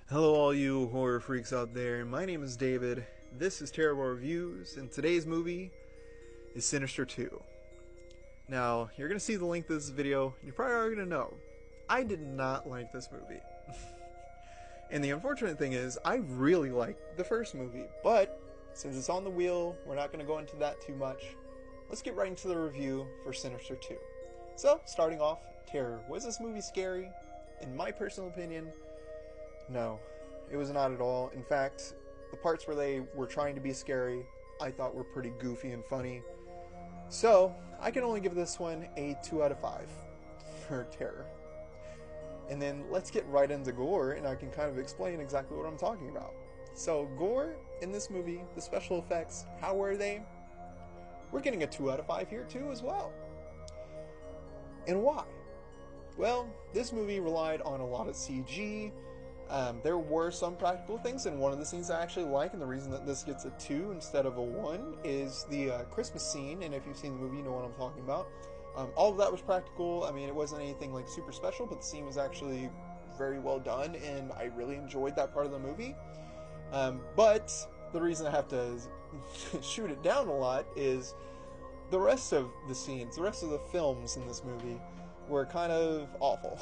Hello all you horror freaks out there, my name is David, this is Terrible Reviews, and today's movie is Sinister 2. Now, you're going to see the length of this video, and you're probably already going to know, I did not like this movie. And the unfortunate thing is, I really liked the first movie, but since it's on the wheel, we're not going to go into that too much. Let's get right into the review for Sinister 2. So, starting off, terror. Was this movie scary? In my personal opinion, no, it was not at all. In fact, the parts where they were trying to be scary, I thought were pretty goofy and funny. So, I can only give this one a 2 out of 5 for terror. And then let's get right into gore, and I can kind of explain exactly what I'm talking about. So, gore in this movie, the special effects, how were they? We're getting a 2 out of 5 here too as well. And why? Well, this movie relied on a lot of CG. There were some practical things, and one of the scenes I actually like, and the reason that this gets a 2 instead of a 1, is the Christmas scene, and if you've seen the movie, you know what I'm talking about. All of that was practical. I mean, it wasn't anything like super special, but the scene was actually very well done, and I really enjoyed that part of the movie. But the reason I have to shoot it down a lot is the rest of the scenes, the rest of the films in this movie were kind of awful.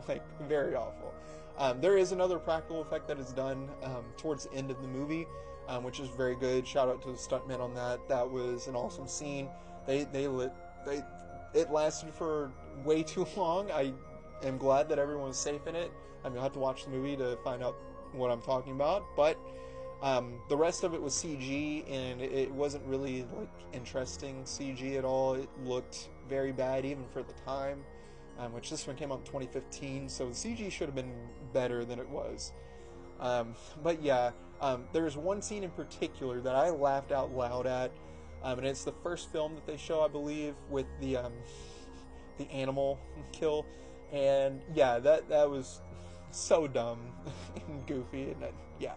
Like, very awful. There is another practical effect that is done towards the end of the movie, which is very good. Shout out to the stuntmen on that. That was an awesome scene. It lasted for way too long. I am glad that everyone was safe in it. I mean, you'll have to watch the movie to find out what I'm talking about. But the rest of it was CG, and it wasn't really like interesting CG at all. It looked very bad even for the time. Which this one came out in 2015, so the CG should have been better than it was. But yeah, there's one scene in particular that I laughed out loud at, and it's the first film that they show, I believe, with the animal kill, and yeah, that was so dumb and goofy, and yeah.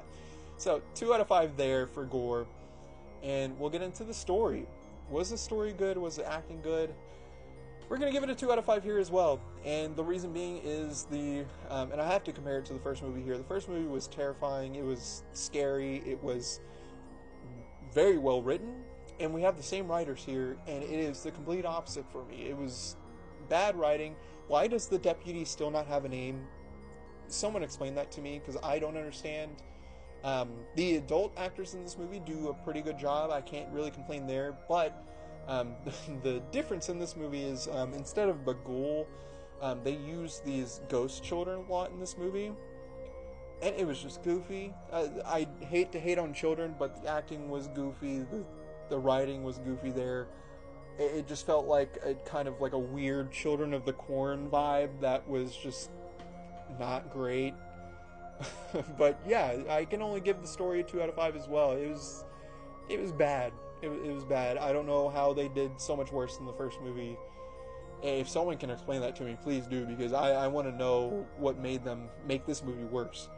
So 2 out of 5 there for gore, and we'll get into the story. Was the story good? Was the acting good? We're going to give it a 2 out of 5 here as well, and the reason being is and I have to compare it to the first movie here. The first movie was terrifying, it was scary, it was very well written, and we have the same writers here, and it is the complete opposite for me. It was bad writing. Why does the deputy still not have a name? Someone explain that to me, because I don't understand. The adult actors in this movie do a pretty good job, I can't really complain there, but the difference in this movie is instead of Bagul, they use these ghost children a lot in this movie, and it was just goofy. I hate to hate on children, but the acting was goofy, the writing was goofy there. It just felt like kind of like a weird Children of the Corn vibe that was just not great. But yeah, I can only give the story a 2 out of 5 as well. It was bad. It was bad. I don't know how they did so much worse than the first movie. If someone can explain that to me, please do, because I want to know what made them make this movie worse.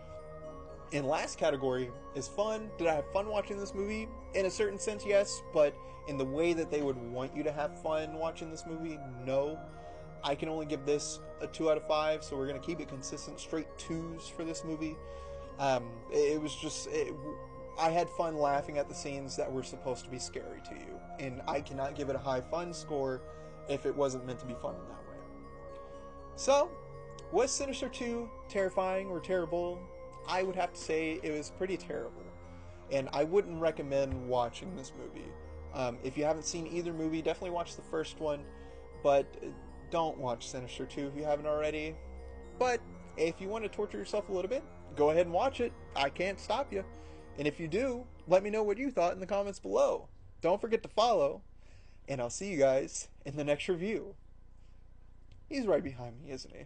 And last category is fun. Did I have fun watching this movie? In a certain sense, yes, but in the way that they would want you to have fun watching this movie, no. I can only give this a 2 out of 5, so we're going to keep it consistent, straight 2s for this movie. It was just... I had fun laughing at the scenes that were supposed to be scary to you, and I cannot give it a high fun score if it wasn't meant to be fun in that way. So, was Sinister 2 terrifying or terrible? I would have to say it was pretty terrible, and I wouldn't recommend watching this movie. If you haven't seen either movie, definitely watch the first one, but don't watch Sinister 2 if you haven't already. But if you want to torture yourself a little bit, go ahead and watch it. I can't stop you. And if you do, let me know what you thought in the comments below. Don't forget to follow, and I'll see you guys in the next review. He's right behind me, isn't he?